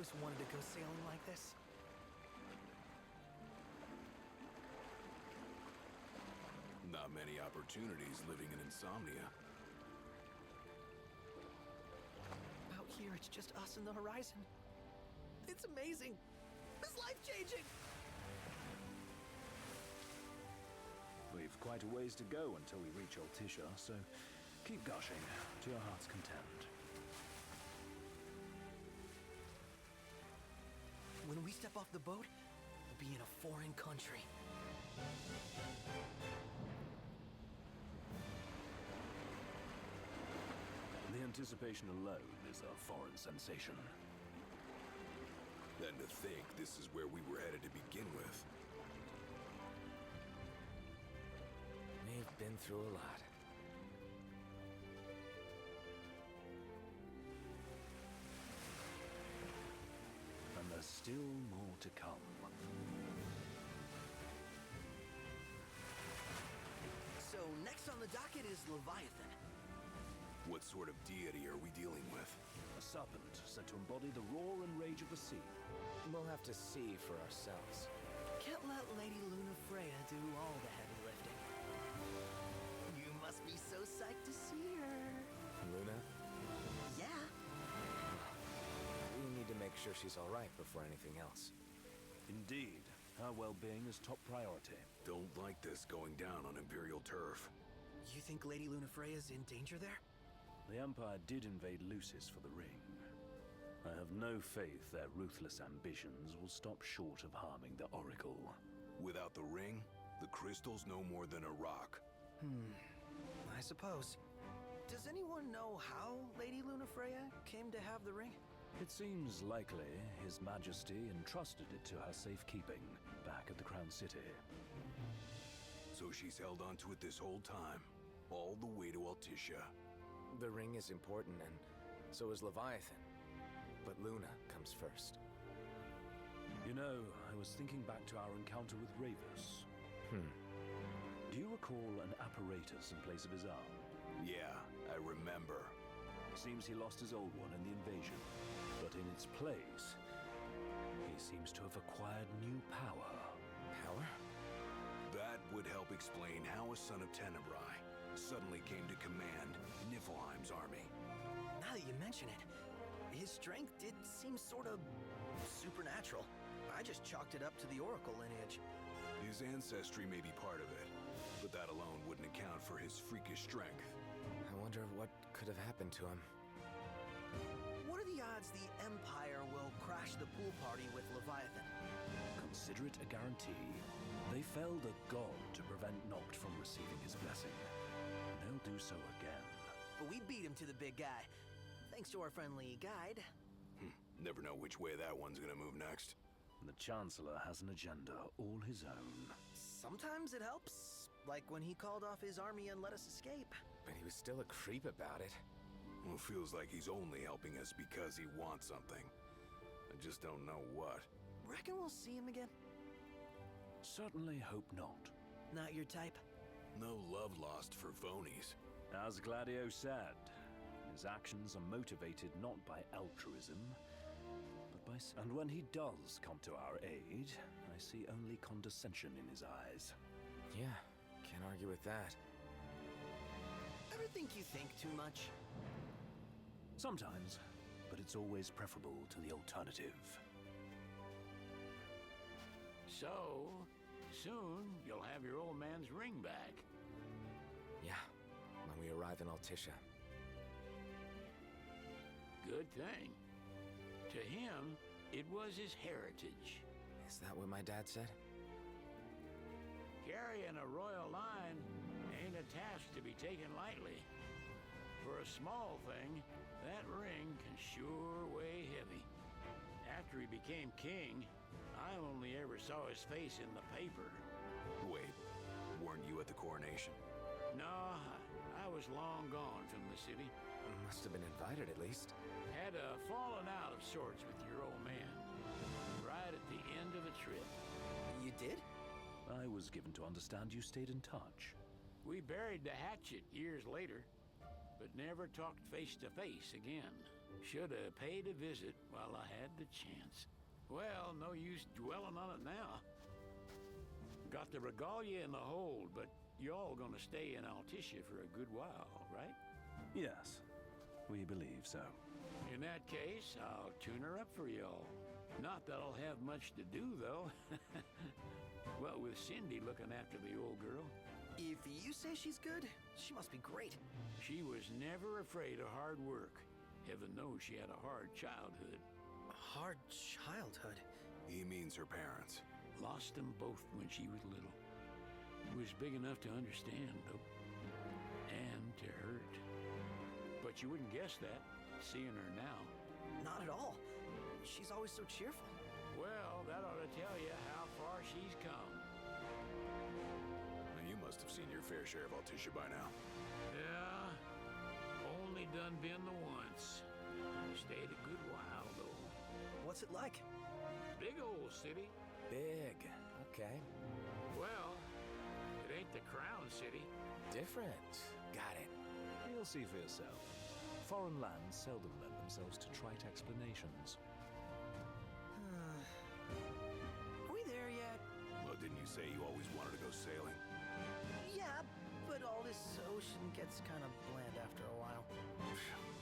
always wanted to go sailing like this. Not many opportunities living in insomnia. Out here, it's just us and the horizon. It's amazing. It's life-changing. We've quite a ways to go until we reach Altissia, so keep gushing to your heart's content. When we step off the boat, we'll be in a foreign country. The anticipation alone is a foreign sensation. Then to think this is where we were headed to begin with. We've been through a lot. And there's still more to come. So next on the docket is Leviathan. What sort of deity are we dealing with? A serpent said to embody the roar and rage of the sea. We'll have to see for ourselves. Can't let Lady Lunafreya do all the heavy lifting. You must be so psyched to see her. Luna? Yeah. We need to make sure she's all right before anything else. Indeed, her well-being is top priority. Don't like this going down on Imperial turf. You think Lady Lunafreya's in danger there? The Empire did invade Lucis for the ring. I have no faith their ruthless ambitions will stop short of harming the Oracle. Without the ring, the crystal's no more than a rock. I suppose. Does anyone know how Lady Lunafreya came to have the ring? It seems likely His Majesty entrusted it to her safekeeping back at the Crown City. So she's held onto it this whole time, all the way to Altissia. The ring is important, and so is Leviathan. But Luna comes first. You know, I was thinking back to our encounter with Ravus. Do you recall an apparatus in place of his arm? Yeah, I remember. Seems he lost his old one in the invasion. But in its place, he seems to have acquired new power. Power? That would help explain how a son of Tenebrae suddenly came to command Niflheim's army. Now that you mention it, his strength did seem sort of supernatural. I just chalked it up to the Oracle lineage. His ancestry may be part of it, but that alone wouldn't account for his freakish strength. I wonder what could have happened to him. What are the odds the Empire will crash the pool party with Leviathan? Consider it a guarantee. They felled a god to prevent Noct from receiving his blessing. They'll do so again. But we beat him to the big guy, thanks to our friendly guide. Never know which way that one's gonna move next. The Chancellor has an agenda all his own. Sometimes it helps, like when he called off his army and let us escape. But he was still a creep about it. Well, feels like he's only helping us because he wants something. I just don't know what. Reckon we'll see him again? Certainly hope not. Not your type? No love lost for phonies. As Gladio said, his actions are motivated not by altruism, but by... And when he does come to our aid, I see only condescension in his eyes. Yeah, can't argue with that. Ever think you think too much? Sometimes, but it's always preferable to the alternative. So, soon you'll have your old man's ring back. Yeah, when we arrive in Altissia. Good thing. To him, it was his heritage. Is that what my dad said? Carrying a royal line ain't a task to be taken lightly. For a small thing, that ring can sure weigh heavy. After he became king, I only ever saw his face in the paper. Wait, weren't you at the coronation? No, I was long gone from the city. Must have been invited at least. Had a falling out of sorts with your old man. Right at the end of a trip. You did? I was given to understand you stayed in touch. We buried the hatchet years later, but never talked face to face again. Should have paid a visit while I had the chance. Well, no use dwelling on it now. Got the regalia in the hold, but y'all gonna stay in Altitia for a good while, right? Yes, we believe so. In that case, I'll tune her up for y'all. Not that I'll have much to do, though. Well, with Cindy looking after the old girl. If you say she's good, she must be great. She was never afraid of hard work. Heaven knows she had a hard childhood. A hard childhood? He means her parents. Lost them both when she was little. Was big enough to understand, though. And to hurt. But you wouldn't guess that, seeing her now. Not at all. She's always so cheerful. Well, that ought to tell you how far she's come. And you must have seen your fair share of Altitia by now. Yeah, only done been the once. Stayed a good while, though. What's it like? Big old city. Big. Okay. Well, it ain't the Crown City. Different. Got it. You'll see for yourself. Foreign lands seldom lend themselves to trite explanations. Are we there yet? Well, didn't you say you always wanted to go sailing? Yeah, but all this ocean gets kind of bland after a while.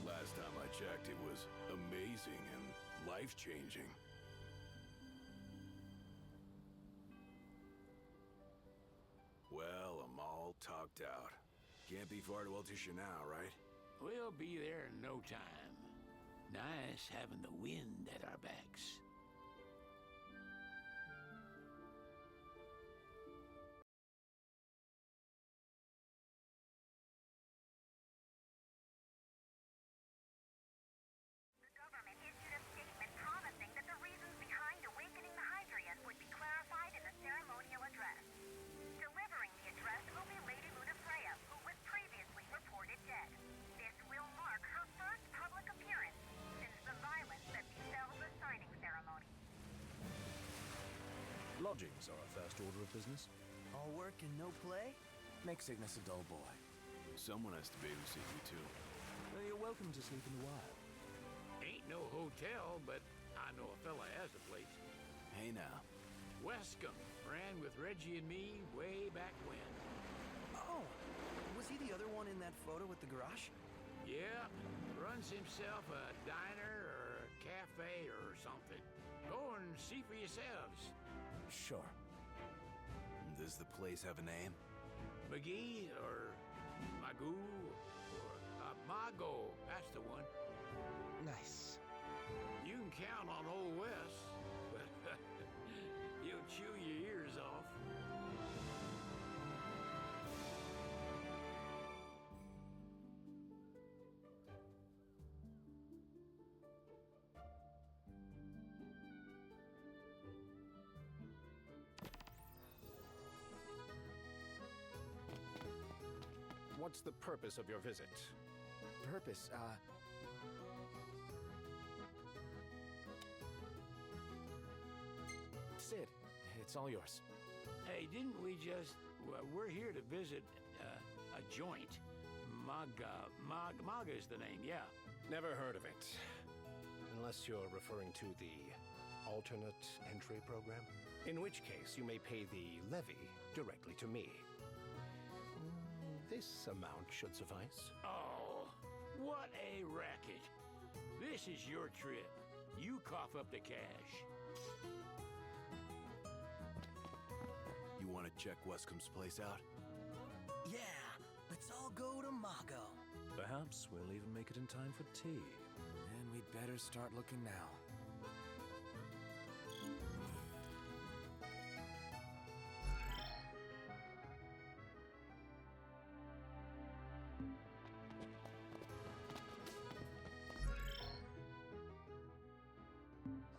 Last time I checked, it was amazing and life-changing. Well, I'm all talked out. Can't be far to Altitia now, right? We'll be there in no time. Nice having the wind at our backs. The government issued a statement promising that the reasons behind awakening the Hydrian would be clarified in the ceremonial address. Delivering the address will be Lady Lunafreya, who was previously reported dead. This will mark her first public appearance since the violence that befell the signing ceremony. Lodgings are our first order of business. All work and no play? Make Cygnus a dull boy. Someone has to babysit you, too. Well, you're welcome to sleep in the wild. Ain't no hotel, but I know a fella has a place. Hey, now. Wescombe ran with Reggie and me way back when. Oh, was he the other one in that photo with the garage? Yeah, runs himself a diner or a cafe or something. Go and see for yourselves. Sure. Does the place have a name? McGee or Magoo or Mago, that's the one. Nice. You can count on Old Wes, but he'll chew your ears off. What's the purpose of your visit? Purpose, Sid, it's all yours. Hey, didn't we just... Well, we're here to visit a joint. Maga is the name, yeah. Never heard of it. Unless you're referring to the alternate entry program. In which case, you may pay the levy directly to me. This amount should suffice. Oh, what a racket. This is your trip. You cough up the cash. You want to check Wescombe's place out? Yeah, let's all go to Mago. Perhaps we'll even make it in time for tea. And we'd better start looking now.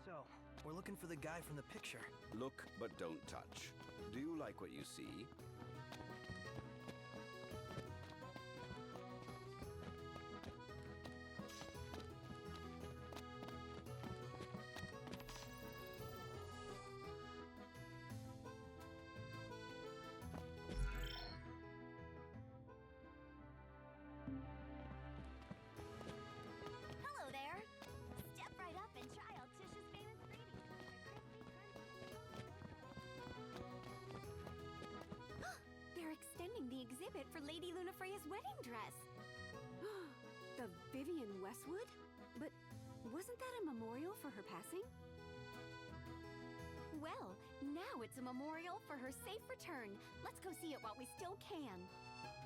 So, we're looking for the guy from the picture. Look, but don't touch. Do you like what you see? Hello there. outfit for Lady Lunafreya's wedding dress. The Vivian Westwood? But wasn't that a memorial for her passing? Well, now it's a memorial for her safe return. Let's go see it while we still can.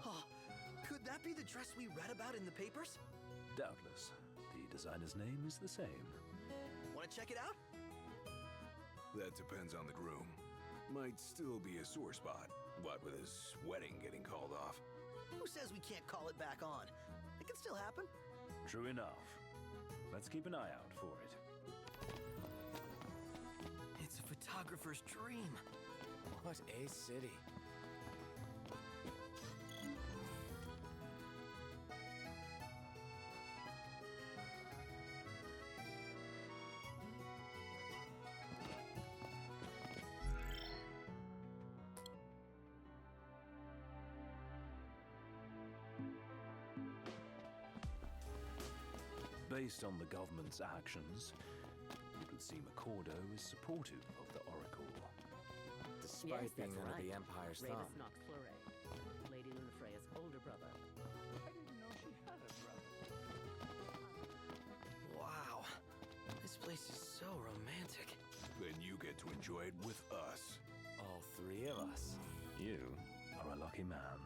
Oh, could that be the dress we read about in the papers? Doubtless. The designer's name is the same. Want to check it out? That depends on the groom. Might still be a sore spot. What with his wedding getting called off? Who says we can't call it back on? It can still happen. True enough. Let's keep an eye out for it. It's a photographer's dream. What a city. Based on the government's actions, it would seem Accordo is supportive of the Oracle. Despite being under the Empire's thumb. Lady Lunafreya's older brother. I didn't know she had a brother. Wow. This place is so romantic. Then you get to enjoy it with us. All three of us. You are a lucky man.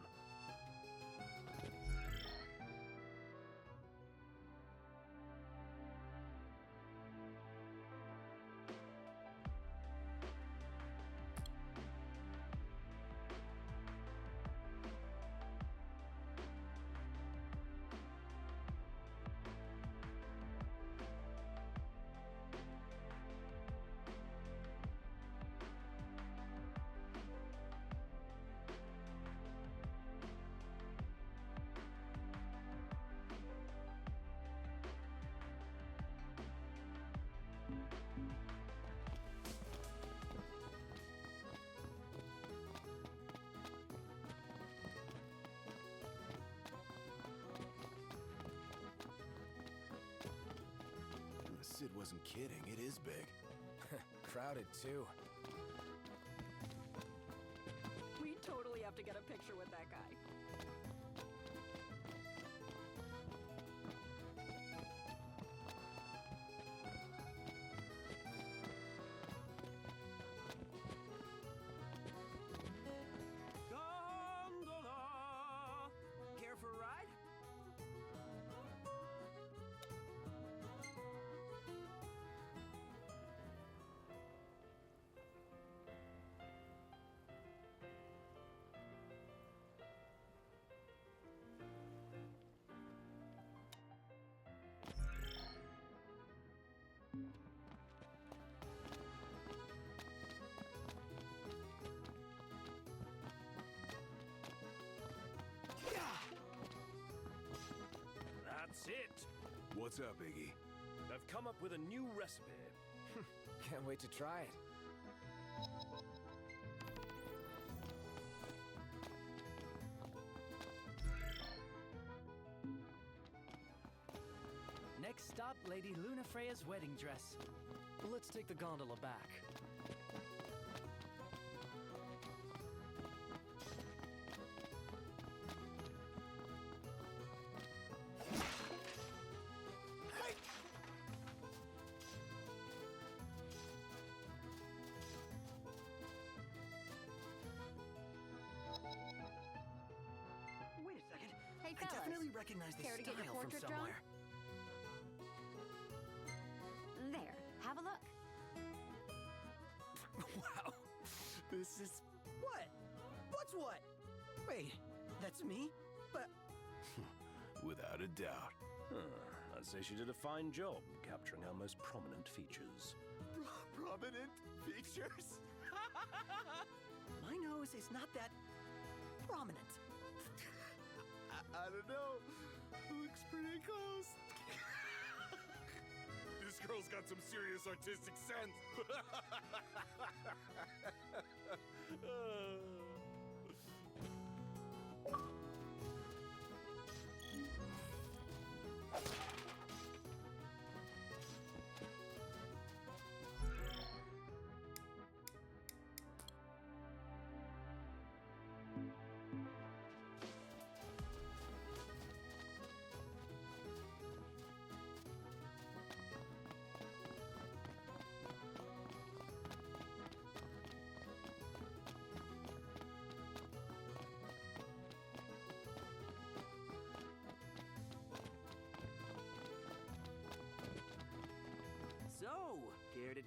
Sid wasn't kidding. It is big. Crowded, too. We totally have to get a picture with that guy. Gondola! Care for a ride? That's it! What's up, Iggy? I've come up with a new recipe. Can't wait to try it. Next stop, Lady Lunafreya's wedding dress. Let's take the gondola back. Wait a second. Hey, I fellas. definitely recognize this Care to get your style from portrait drawn? somewhere. There, have a look. Wow. This is... What? What's what? Wait, that's me? But... Without a doubt. I'd say she did a fine job capturing our most prominent features. Prominent features? My nose is not that prominent. I don't know. Looks pretty close. This girl's got some serious artistic sense.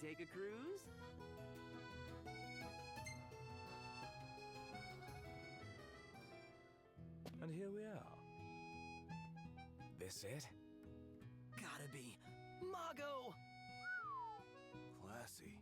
take a cruise? And here we are. This it? Gotta be. Mago! Classy.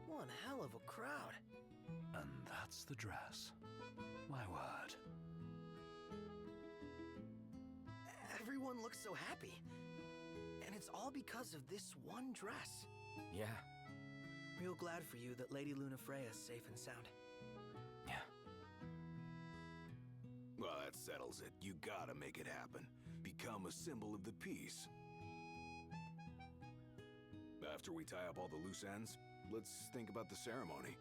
One hell of a crowd. And that's the dress. My word. Everyone looks so happy. And it's all because of this one dress. Yeah. Real glad for you that Lady Luna Freya is safe and sound. Yeah. Well, that settles it. You gotta make it happen. Become a symbol of the peace. After we tie up all the loose ends, let's think about the ceremony.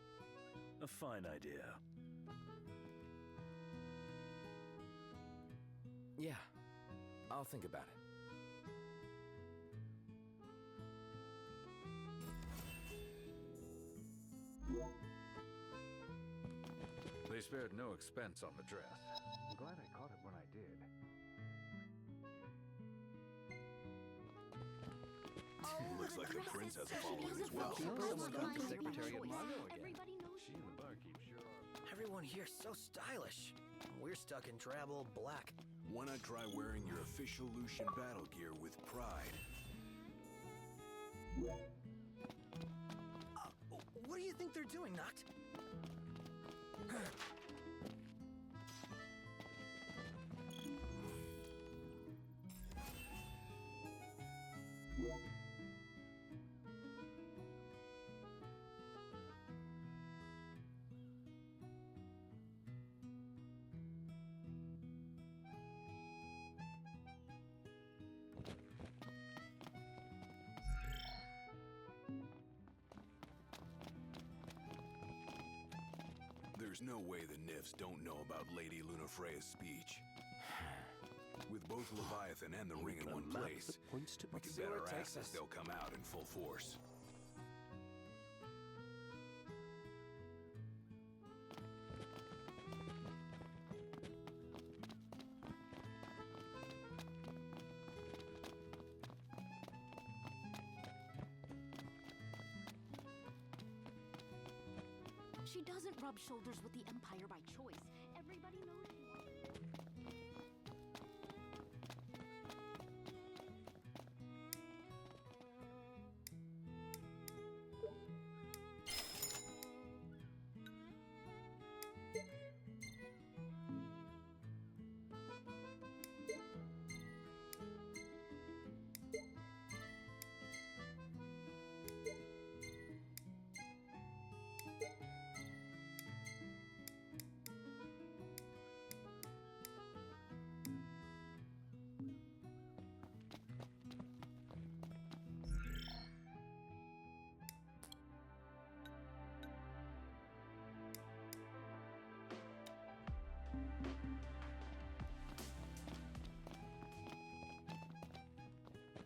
A fine idea. Yeah. I'll think about it. They spared no expense on the dress. I'm glad I caught it when I did. Looks like the prince has a following as well. Secretary of Mago again. She and the barkeep sure are. Everyone here's so stylish. We're stuck in drab old black. Why not try wearing your official Lucian battle gear with pride? What do you think they're doing, Noct? There's no way the Nifs don't know about Lady Luna Freya's speech. With both Leviathan and the ring in one place, we can bet our asses they'll come out in full force. She doesn't rub shoulders with the Empire by choice. Everybody knows she wants.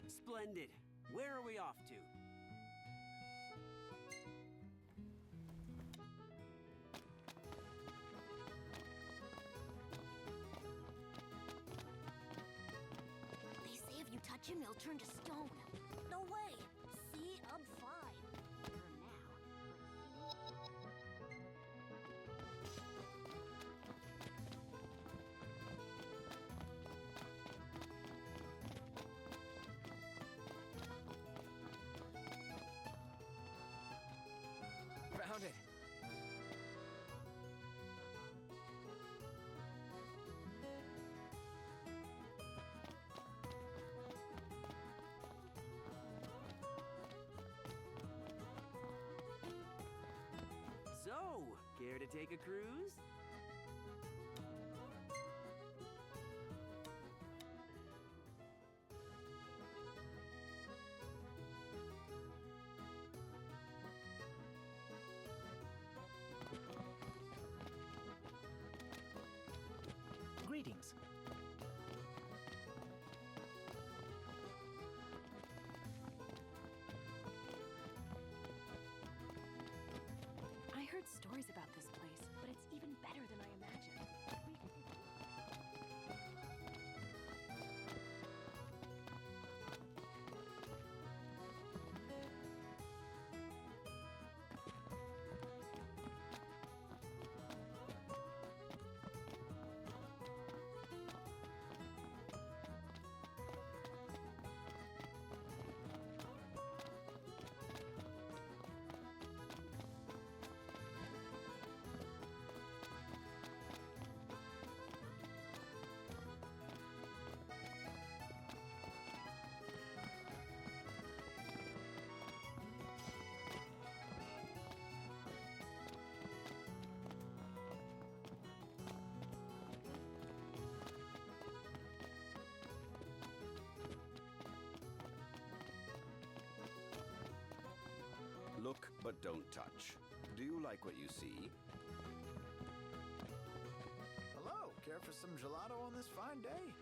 Splendid. Where are we off to? They say if you touch him, he'll turn to stone. No way. See, I'm fine. For now. Found it. So, care to take a cruise? Greetings. I heard stories about this place, but it's even better than I imagined. Look, but don't touch. Do you like what you see? Hello, care for some gelato on this fine day?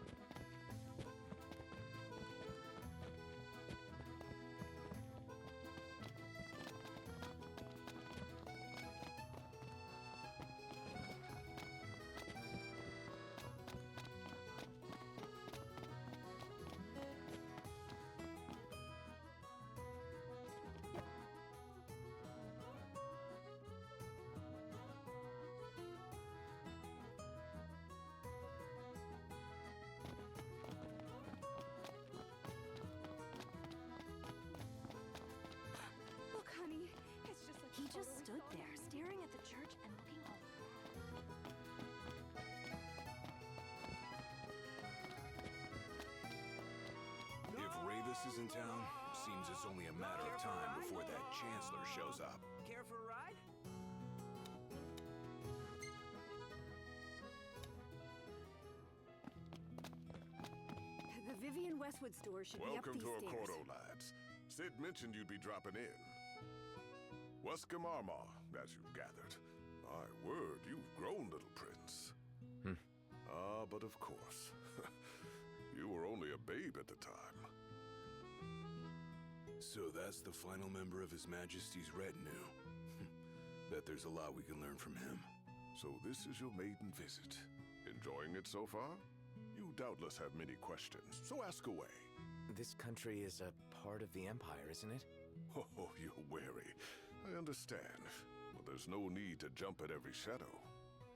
He just stood there, staring at the church and looking all... If Ravis is in town, seems it's only a matter of time before that Chancellor shows up. Care for a ride? The Vivian Westwood store should Welcome be up these to stairs. Accordo, lads. Sid mentioned you'd be dropping in. Weskamarma, as you've gathered. My word, you've grown, little prince. But of course. You were only a babe at the time. So that's the final member of His Majesty's retinue. Bet there's a lot we can learn from him. So this is your maiden visit. Enjoying it so far? You doubtless have many questions, so ask away. This country is a part of the Empire, isn't it? Oh, you're wary. I understand, but there's no need to jump at every shadow.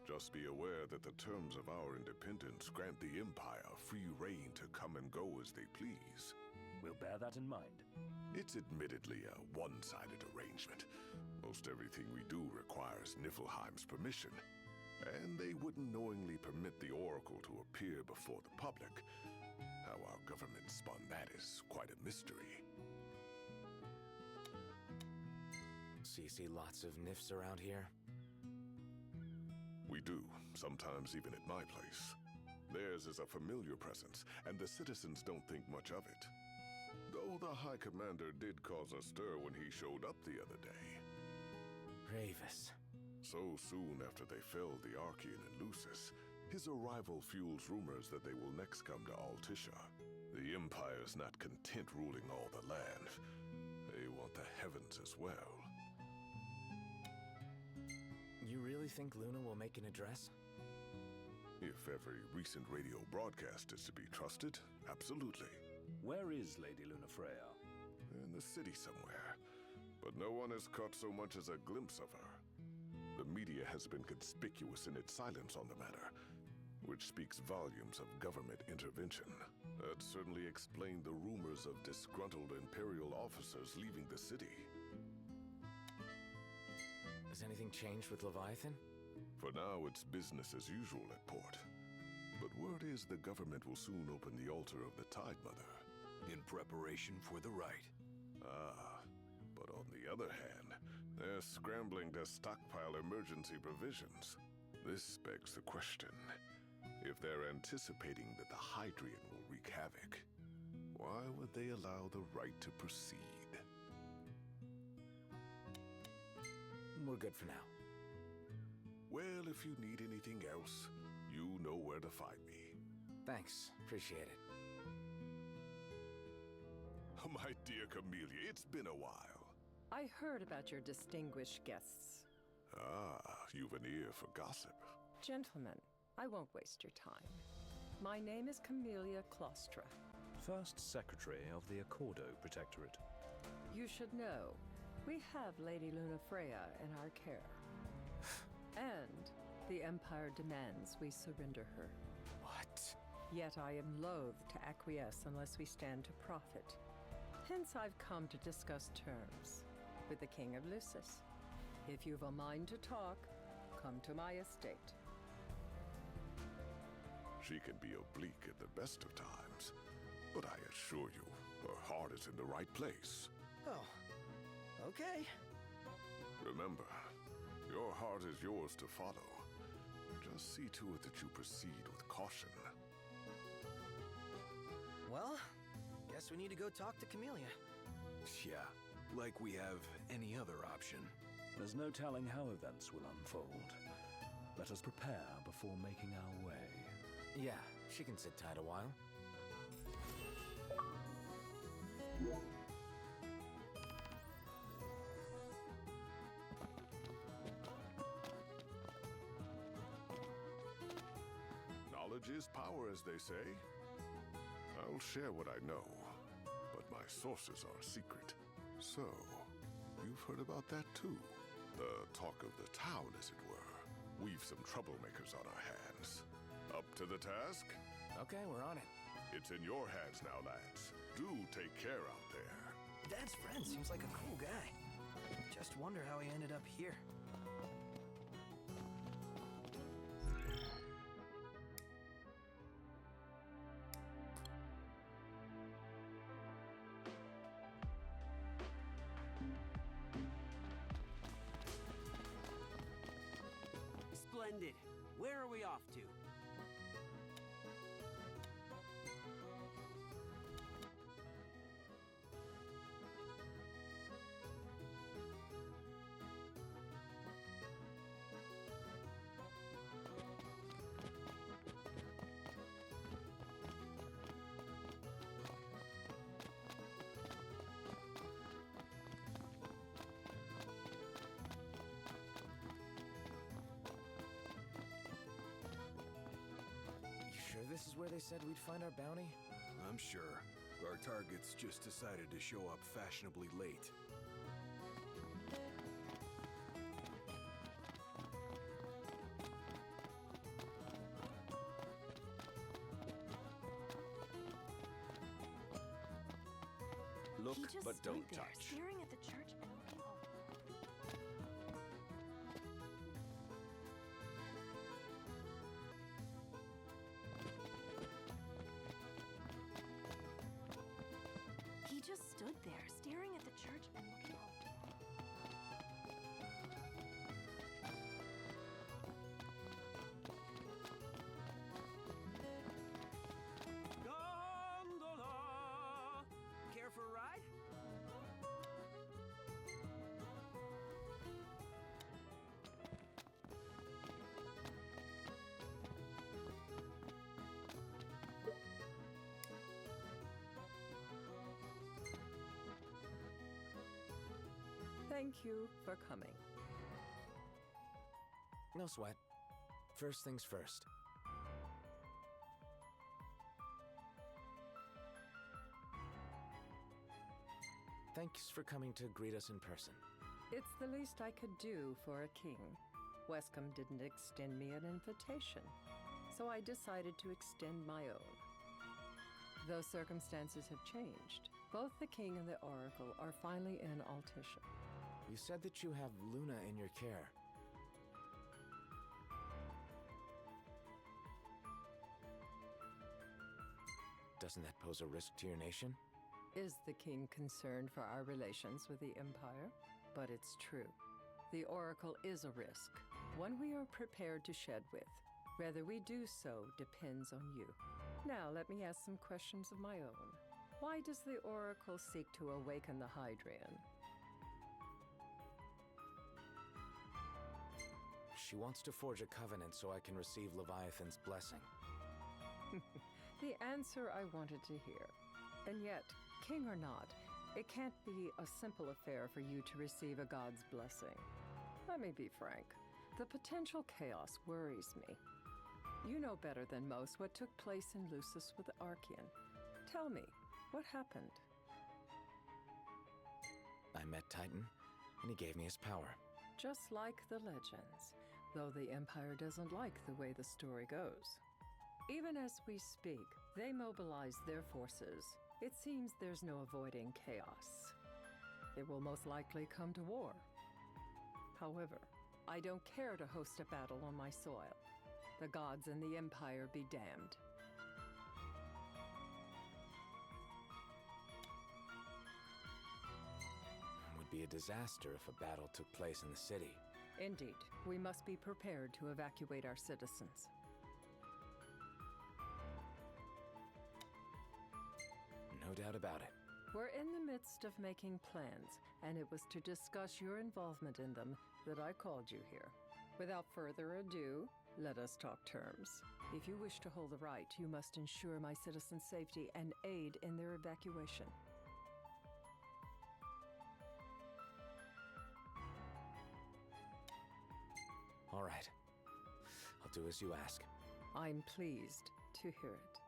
Just be aware that the terms of our independence grant the Empire free reign to come and go as they please. We'll bear that in mind. It's admittedly a one-sided arrangement. Most everything we do requires Niflheim's permission, and they wouldn't knowingly permit the Oracle to appear before the public. How our government spun that is quite a mystery. So you see lots of Nifs around here? We do, sometimes even at my place. Theirs is a familiar presence, and the citizens don't think much of it. Though the High Commander did cause a stir when he showed up the other day. Ravis. So soon after they felled the Archean and Lucis, his arrival fuels rumors that they will next come to Altisha. The Empire's not content ruling all the land. They want the heavens as well. You really think Luna will make an address? If every recent radio broadcast is to be trusted, absolutely. Where is Lady Lunafreya? In the city somewhere. But no one has caught so much as a glimpse of her. The media has been conspicuous in its silence on the matter, which speaks volumes of government intervention. That certainly explained the rumors of disgruntled Imperial officers leaving the city. Has anything changed with Leviathan? For now, it's business as usual at port. But word is the government will soon open the altar of the Tide Mother. In preparation for the rite. But on the other hand, they're scrambling to stockpile emergency provisions. This begs the question. If they're anticipating that the Hydrian will wreak havoc, why would they allow the rite to proceed? We're good for now. Well, if you need anything else, you know where to find me. Thanks. Appreciate it. My dear Camellia, it's been a while. I heard about your distinguished guests. Ah, you've an ear for gossip. Gentlemen, I won't waste your time. My name is Camellia Claustra. First Secretary of the Accordo Protectorate. You should know, we have Lady Lunafreya in our care. And the Empire demands we surrender her. What? Yet I am loath to acquiesce unless we stand to profit. Hence I've come to discuss terms with the King of Lucis. If you've a mind to talk, come to my estate. She can be oblique at the best of times, but I assure you, her heart is in the right place. Oh, okay. Remember, your heart is yours to follow. Just see to it that you proceed with caution. Well, guess we need to go talk to Camellia. Yeah, like we have any other option. There's no telling how events will unfold. Let us prepare before making our way. Yeah, she can sit tight a while. Knowledge is power, as they say. I'll share what I know, but my sources are secret. So, you've heard about that too? The talk of the town, as it were. We've some troublemakers on our hands. Up to the task? Okay, we're on it. It's in your hands now, lads. Do take care out there. Dad's friend seems like a cool guy. Just wonder how he ended up here. Splendid. Where are we off to? This is where they said we'd find our bounty? I'm sure. Our targets just decided to show up fashionably late. Look, he just but stood don't there, touch. Staring at the church and looking over. He just stood there, staring at the church and looking over. Gondola! Care for a ride? Thank you for coming. No sweat. First things first. Thanks for coming to greet us in person. It's the least I could do for a king. Wescom didn't extend me an invitation, so I decided to extend my own. Though circumstances have changed, both the king and the oracle are finally in Altisha. You said that you have Luna in your care. Doesn't that pose a risk to your nation? Is the king concerned for our relations with the Empire? But it's true. The oracle is a risk, one we are prepared to shed with. Whether we do so depends on you. Now let me ask some questions of my own. Why does the oracle seek to awaken the Hydrian? She wants to forge a covenant so I can receive Leviathan's blessing. The answer I wanted to hear. And yet, king or not, it can't be a simple affair for you to receive a god's blessing. Let me be frank. The potential chaos worries me. You know better than most what took place in Lucis with Archean. Tell me, what happened? I met Titan, and he gave me his power. Just like the legends, though the Empire doesn't like the way the story goes. Even as we speak, they mobilize their forces. It seems there's no avoiding chaos. It will most likely come to war. However, I don't care to host a battle on my soil. The gods and the Empire be damned. It would be a disaster if a battle took place in the city. Indeed, we must be prepared to evacuate our citizens. No doubt about it. We're in the midst of making plans, and it was to discuss your involvement in them that I called you here. Without further ado, let us talk terms. If you wish to hold the right, you must ensure my citizens' safety and aid in their evacuation. All right. I'll do as you ask. I'm pleased to hear it.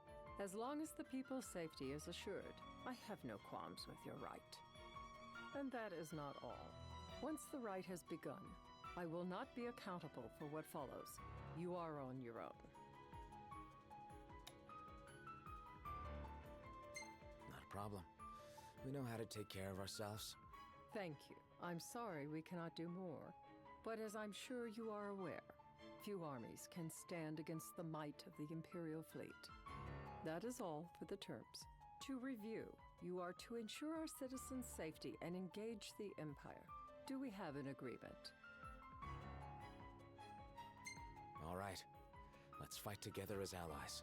As long as the people's safety is assured, I have no qualms with your right. And that is not all. Once the rite has begun, I will not be accountable for what follows. You are on your own. Not a problem. We know how to take care of ourselves. Thank you. I'm sorry we cannot do more. But as I'm sure you are aware, few armies can stand against the might of the Imperial fleet. That is all for the terms. To review, you are to ensure our citizens' safety and engage the Empire. Do we have an agreement? All right. Let's fight together as allies.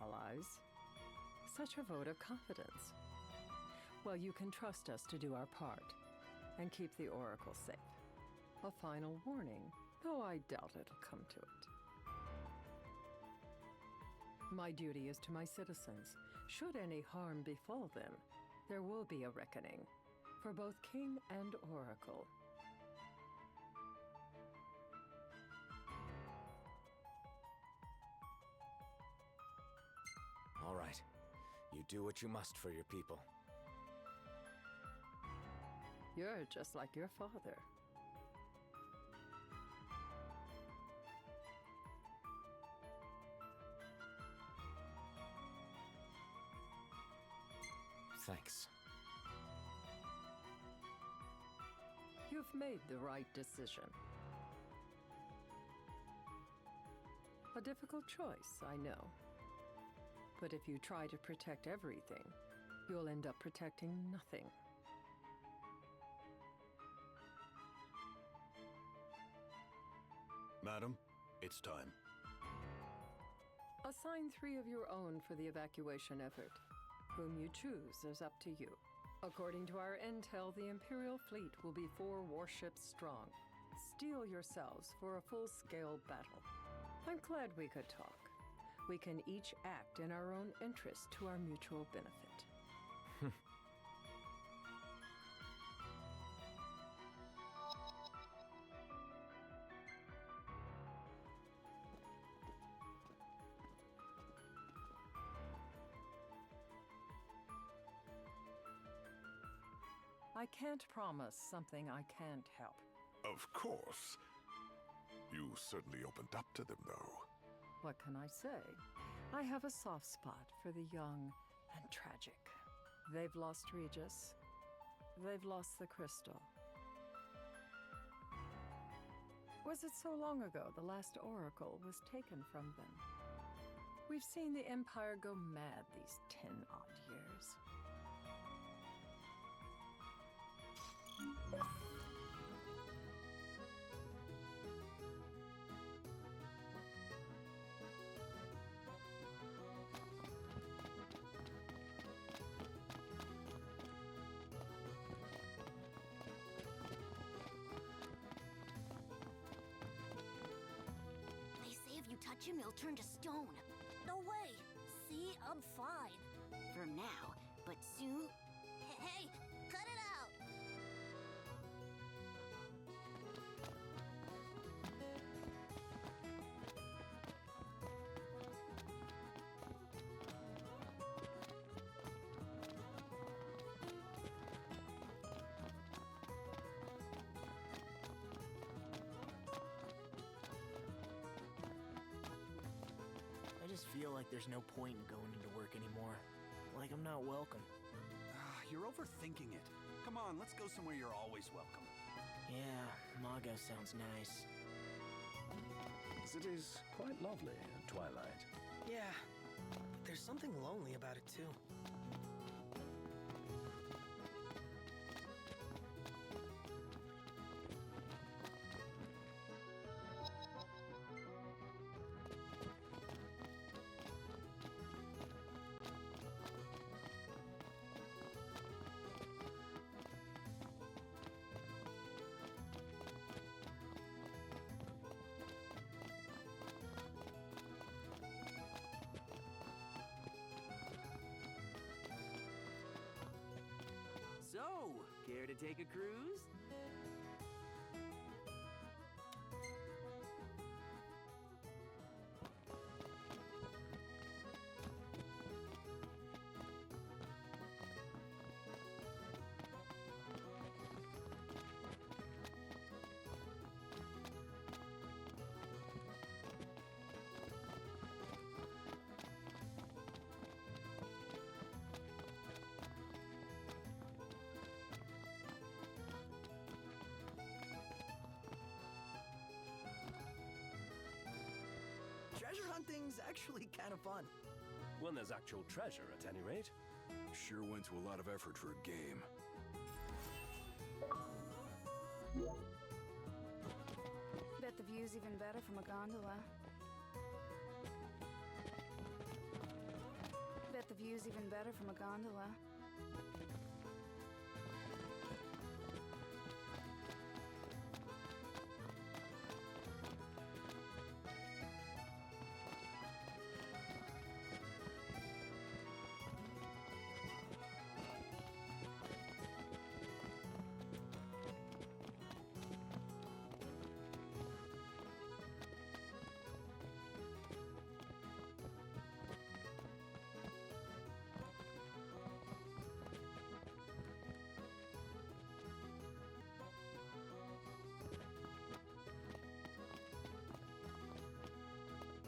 Allies? Such a vote of confidence. Well, you can trust us to do our part and keep the Oracle safe. A final warning, though I doubt it'll come to it. My duty is to my citizens. Should any harm befall them, there will be a reckoning for both King and Oracle. All right. You do what you must for your people. You're just like your father. Thanks. You've made the right decision. A difficult choice, I know. But if you try to protect everything, you'll end up protecting nothing. Madam, it's time. Assign 3 of your own for the evacuation effort. Whom you choose is up to you. According to our intel, the Imperial fleet will be 4 warships strong. Steel yourselves for a full-scale battle. I'm glad we could talk. We can each act in our own interest to our mutual benefit. I can't promise something I can't help. Of course. You certainly opened up to them, though. What can I say? I have a soft spot for the young and tragic. They've lost Regis. They've lost the crystal. Was it so long ago the last oracle was taken from them? We've seen the Empire go mad these 10-odd years. watch him, he'll turn to stone. No way! See, I'm fine. For now, but soon... Hey, cut it out! I just feel like there's no point in going into work anymore. Like I'm not welcome. You're overthinking it. Come on, let's go somewhere you're always welcome. Yeah, Mago sounds nice. The city's quite lovely at twilight. Yeah, but there's something lonely about it too. So, care to take a cruise? Treasure hunting's actually kind of fun. When there's actual treasure, at any rate. Sure went to a lot of effort for a game. Bet the view's even better from a gondola. Bet the view's even better from a gondola.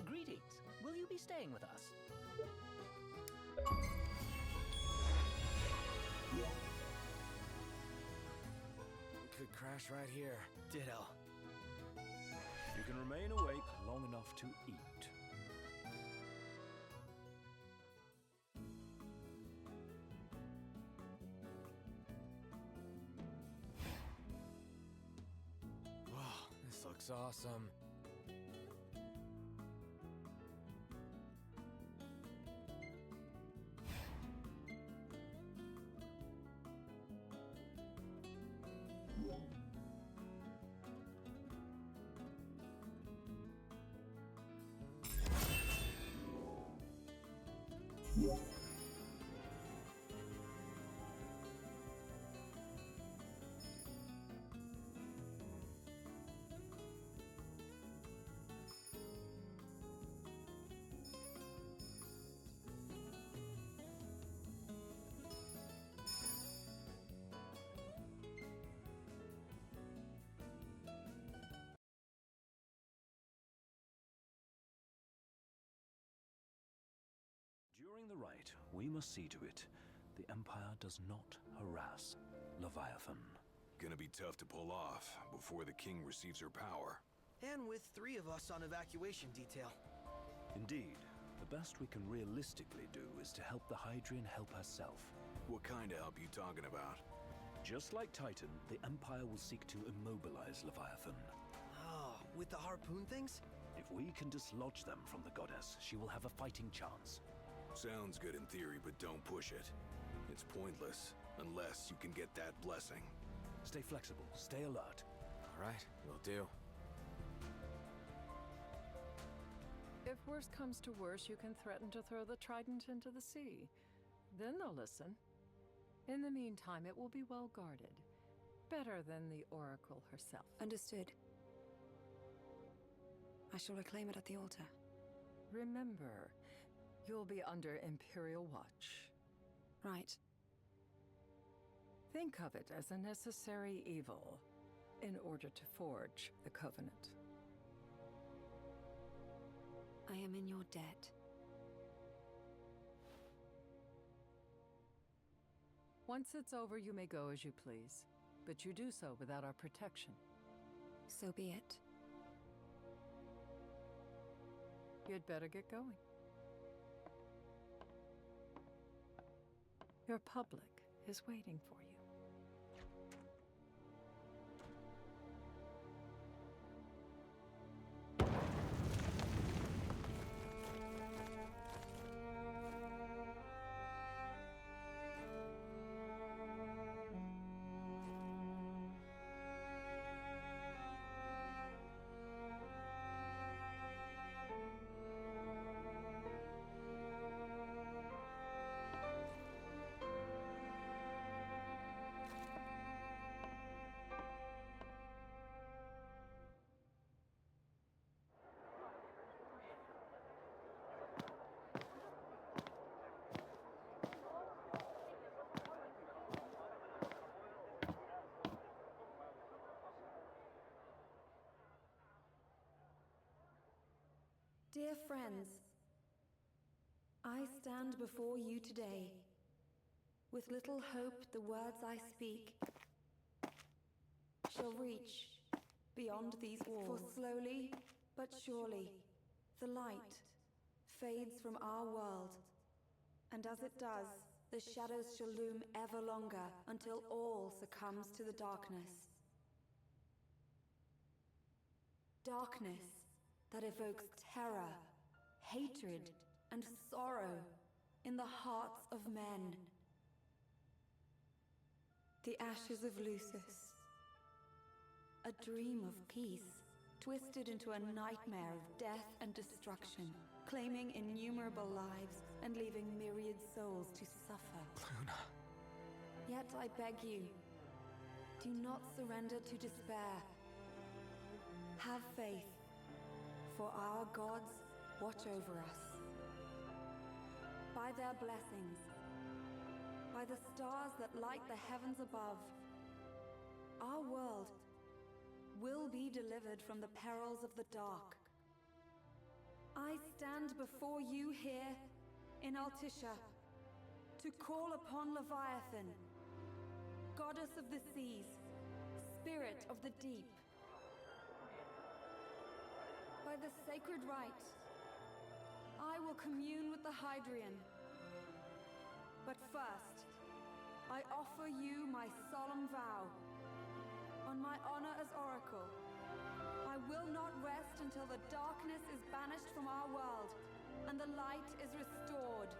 Greetings. Will you be staying with us? Could crash right here. Ditto. You can remain awake long enough to eat. Wow, this looks awesome. During the rite, we must see to it the Empire does not harass Leviathan. Gonna be tough to pull off before the king receives her power. And with 3 of us on evacuation detail. Indeed, the best we can realistically do is to help the Hydrian help herself. What kind of help you talking about? Just like Titan, the Empire will seek to immobilize Leviathan. Oh, with the harpoon things? If we can dislodge them from the goddess, she will have a fighting chance. Sounds good in theory, but don't push it. It's pointless, unless you can get that blessing. Stay flexible, stay alert. All right, will do. If worse comes to worse, you can threaten to throw the trident into the sea. Then they'll listen. In the meantime, it will be well guarded. Better than the Oracle herself. Understood. I shall reclaim it at the altar. Remember, you'll be under Imperial watch. Right. Think of it as a necessary evil in order to forge the Covenant. I am in your debt. Once it's over, you may go as you please, but you do so without our protection. So be it. You'd better get going. Your public is waiting for you. Dear friends, I stand before you today with little hope the words I speak shall reach beyond these walls. For slowly but surely, the light fades from our world, and as it does, the shadows shall loom ever longer until all succumbs to the darkness. Darkness that evokes terror, hatred, and sorrow in the hearts of men. The ashes of Lucis. A dream of peace, twisted into a nightmare of death and destruction, claiming innumerable lives and leaving myriad souls to suffer. Luna. Yet I beg you, do not surrender to despair. Have faith. For our gods watch over us. By their blessings, by the stars that light the heavens above, our world will be delivered from the perils of the dark. I stand before you here in Altissia to call upon Leviathan, goddess of the seas, spirit of the deep. By the sacred rite, I will commune with the Hydrian. But first, I offer you my solemn vow. On my honor as Oracle, I will not rest until the darkness is banished from our world and the light is restored.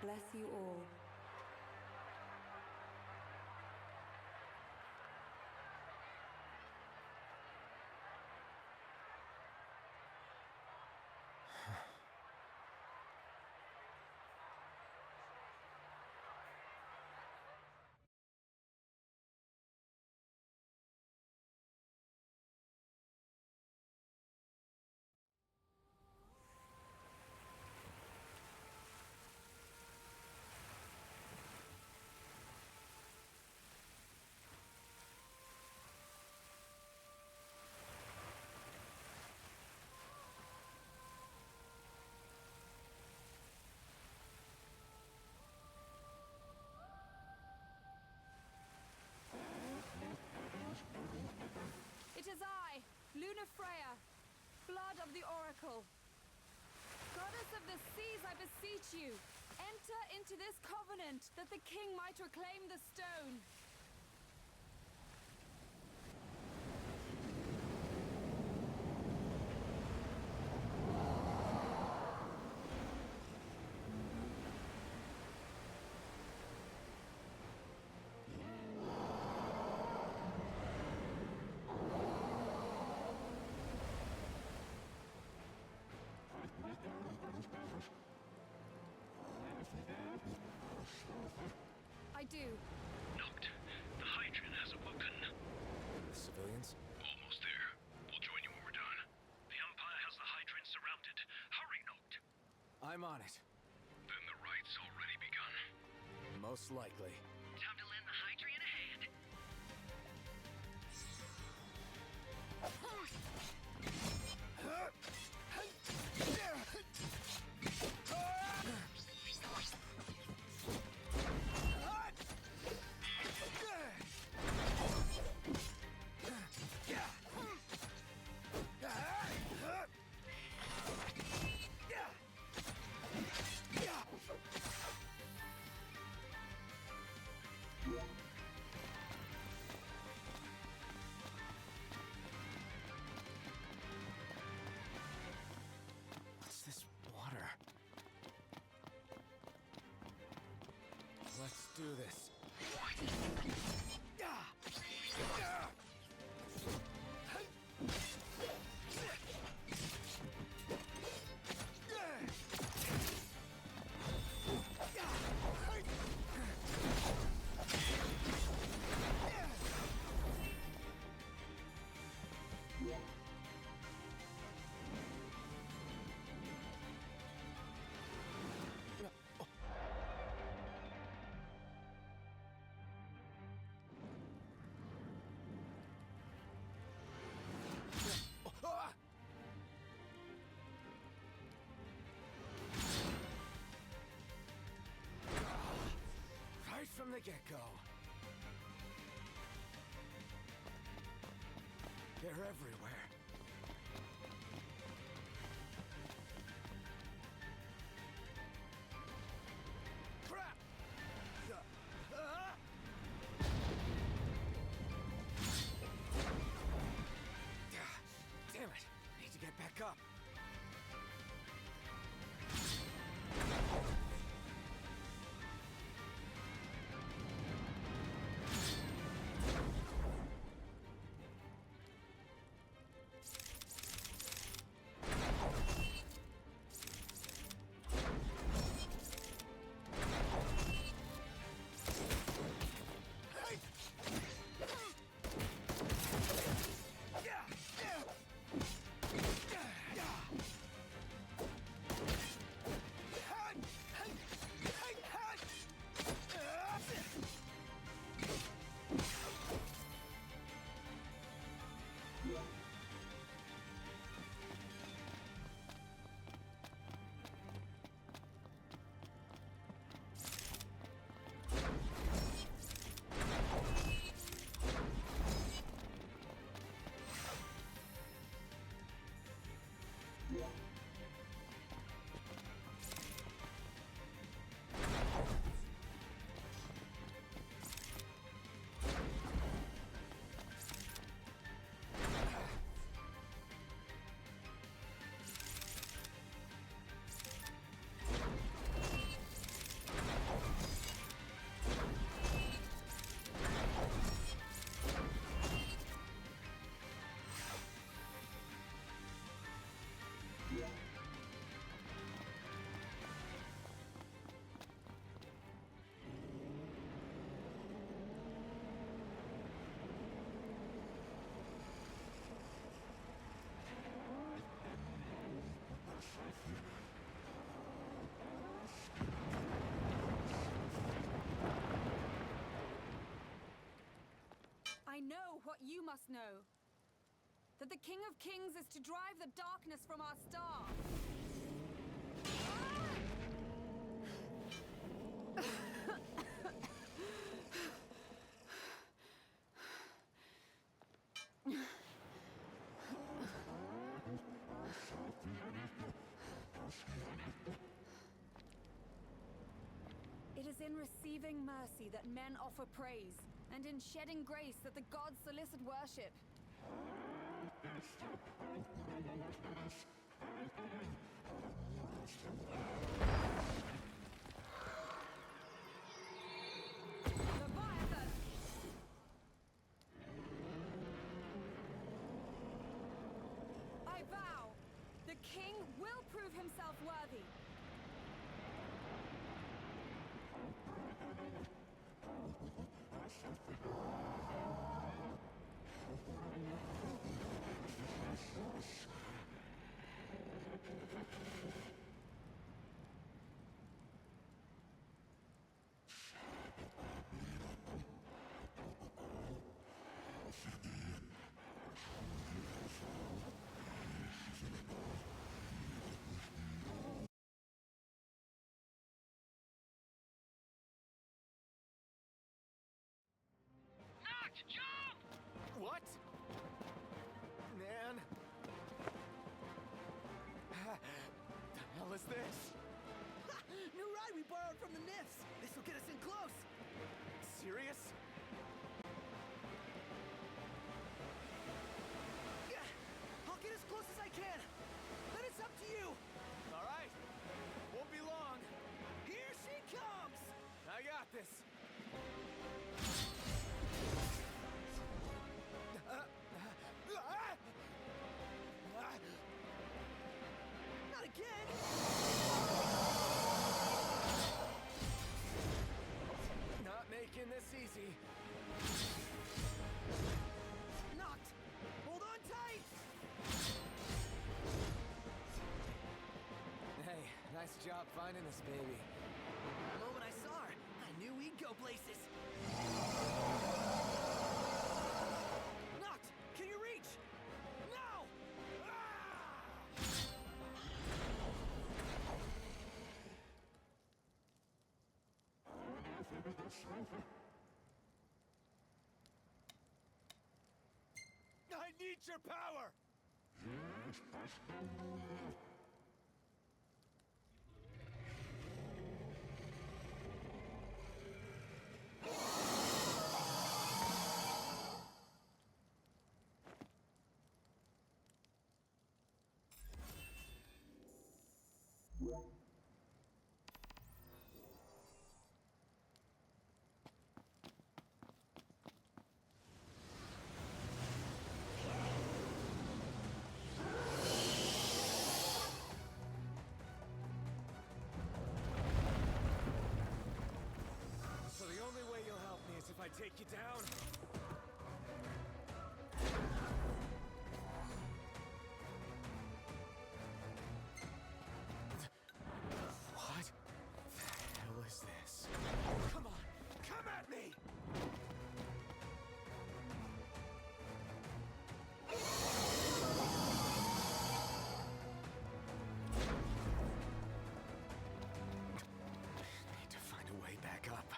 Bless you all. It is I, Luna Freya, blood of the Oracle. Goddess of the seas, I beseech you, enter into this covenant that the king might reclaim the stone. do? Noct, the Hydrian has awoken. The civilians? Almost there. We'll join you when we're done. The Empire has the Hydrian surrounded. Hurry, Noct. I'm on it. Then the right's already begun. Most likely. Time to lend the Hydrian a hand. What's this water? Let's do this. Right from the get-go. They're everywhere. Crap! Damn it! Need to get back up. I know what you must know. That the King of Kings is to drive the darkness from our star. It is in receiving mercy that men offer praise, and in shedding grace that the gods solicit worship. Leviathan! I vow, the king will prove himself worthy. What? Man. The hell is this? New ride we borrowed from the Nifs. This will get us in close. Serious? Yeah, I'll get as close as I can. Then it's up to you. All right. Won't be long. Here she comes. I got this. Not again! Not making this easy. Knocked! Hold on tight! Hey, nice job finding this baby. The moment I saw her, I knew we'd go places. Knocked! Can you reach? Now! I need your power! So the only way you'll help me is if I take you down? What the hell is this? Come on! Come at me! Need to find a way back up.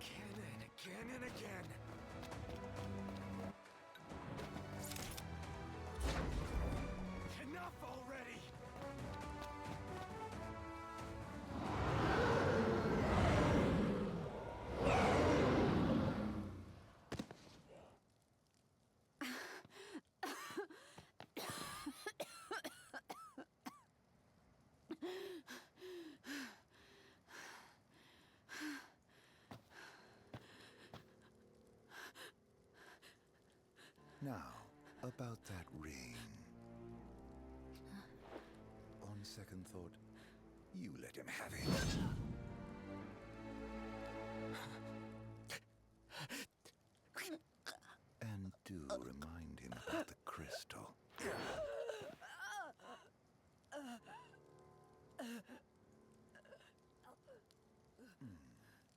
Again and again and again. Enough already! Now, about that ring. On second thought, you let him have it. And do remind him about the crystal.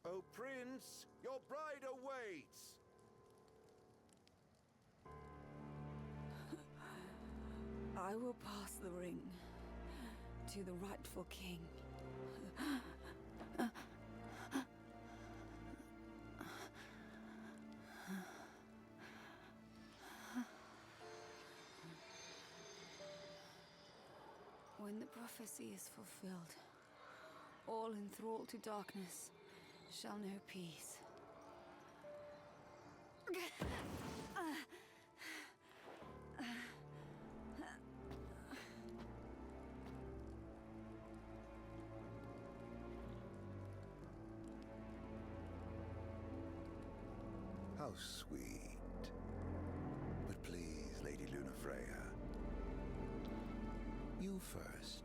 Oh, Prince, your bride awaits. I will pass the ring to the rightful king. When the prophecy is fulfilled, all enthralled to darkness shall know peace. How sweet. But please, Lady Lunafreya. You first.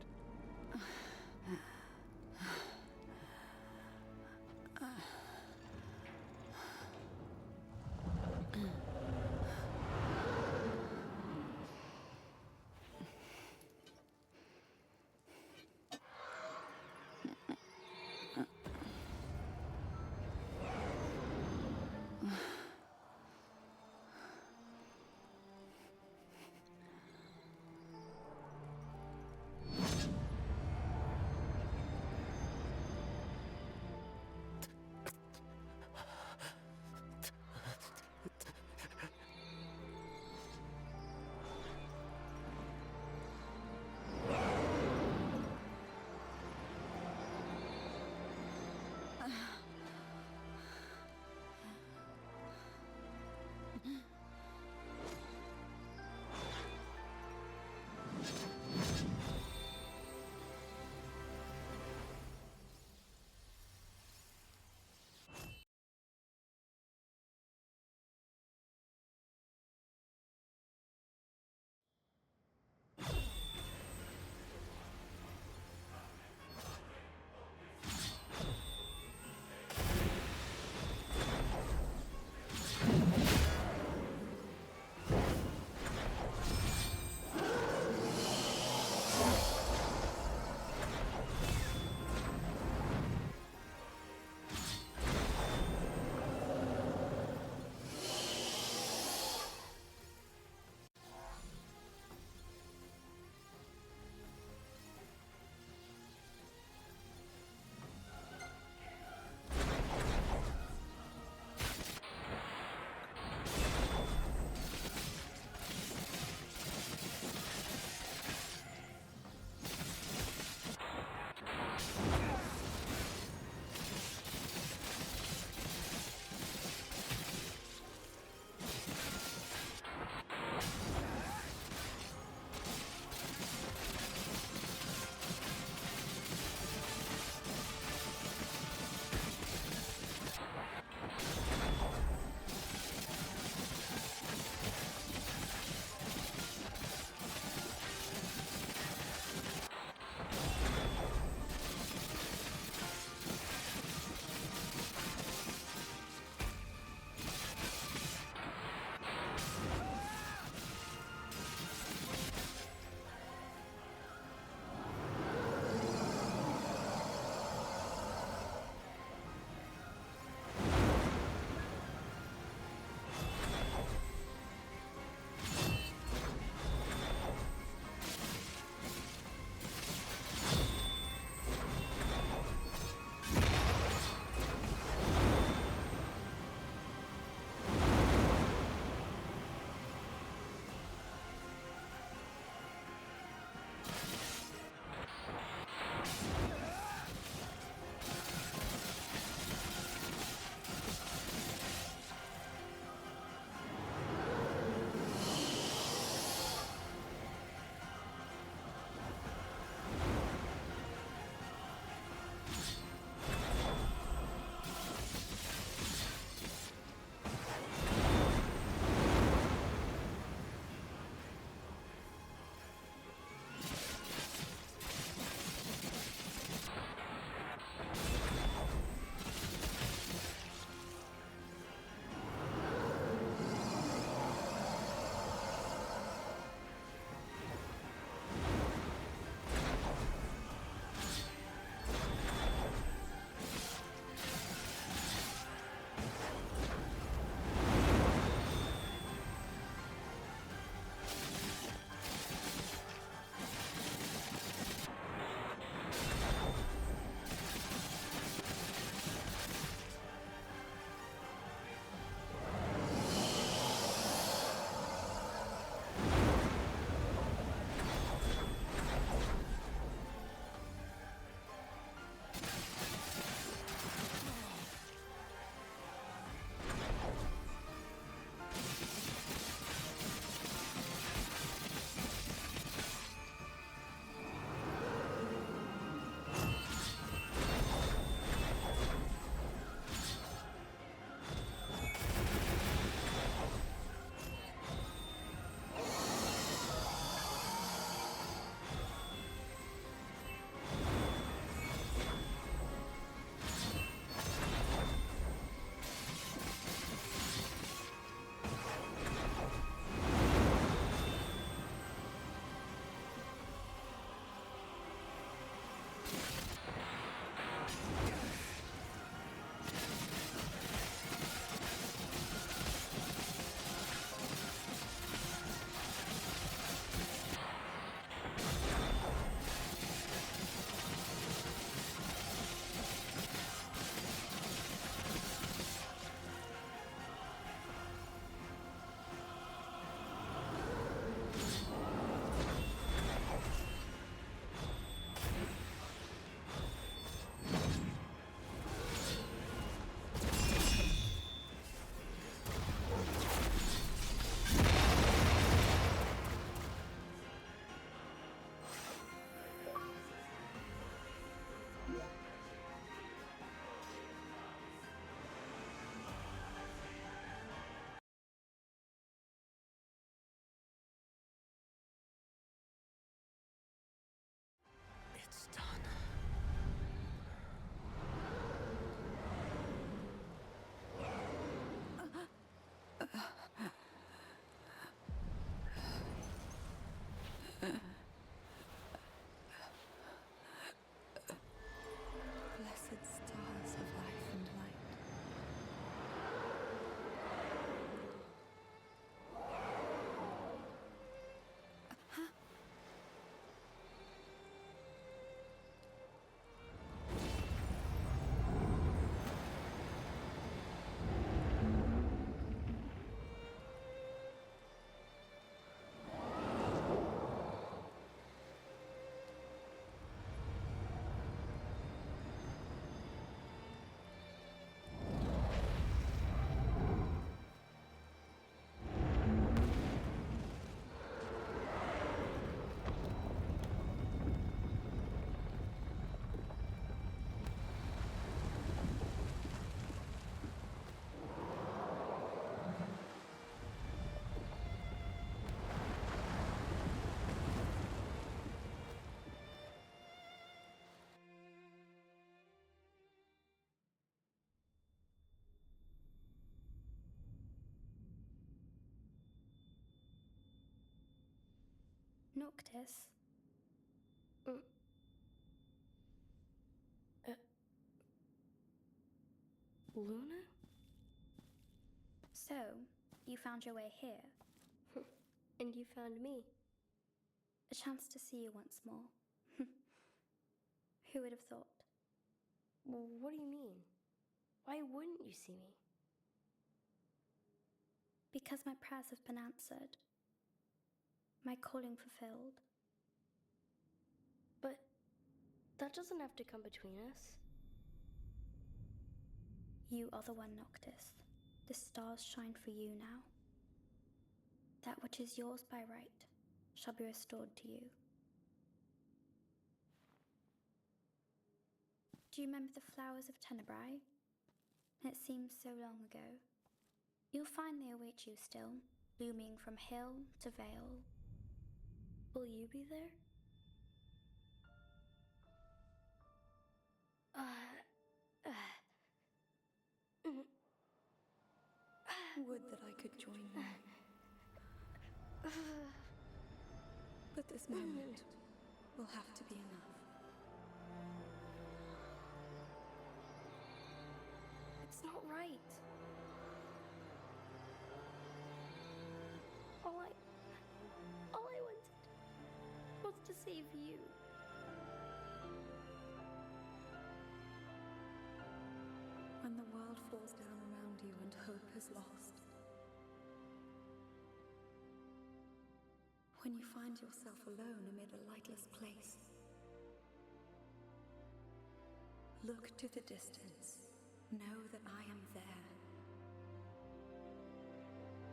Noctis. Luna? So, you found your way here. And you found me. A chance to see you once more. Who would have thought? Well, what do you mean? Why wouldn't you see me? Because my prayers have been answered. My calling fulfilled. But that doesn't have to come between us. You are the one, Noctis. The stars shine for you now. That which is yours by right shall be restored to you. Do you remember the flowers of Tenebrae? It seems so long ago. You'll find they await you still, blooming from hill to vale. Will you be there? Would that I could join you. But this moment will have to be enough. It's not right. All I wanted was to save you. When the world falls down around you and hope is lost. When you find yourself alone amid a lightless place. Look to the distance. Know that I am there.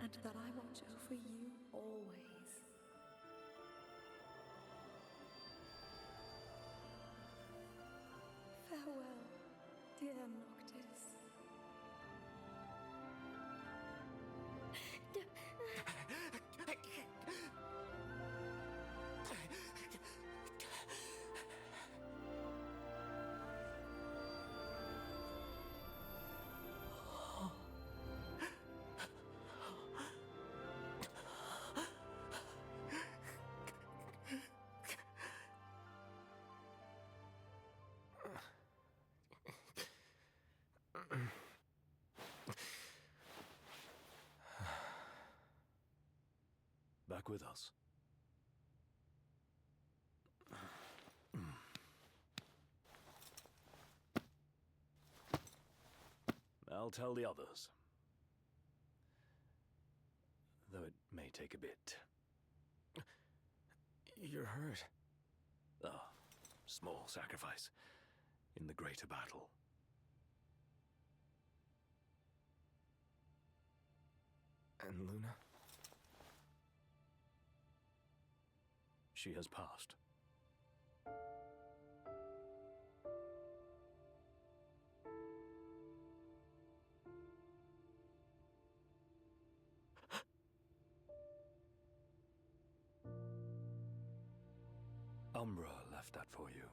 And that I watch over you always. Farewell, dear Noctis. Back with us. I'll tell the others. Though it may take a bit. You're hurt. Ah, small sacrifice in the greater battle. And Luna? She has passed. Umbra left that for you.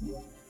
Bye.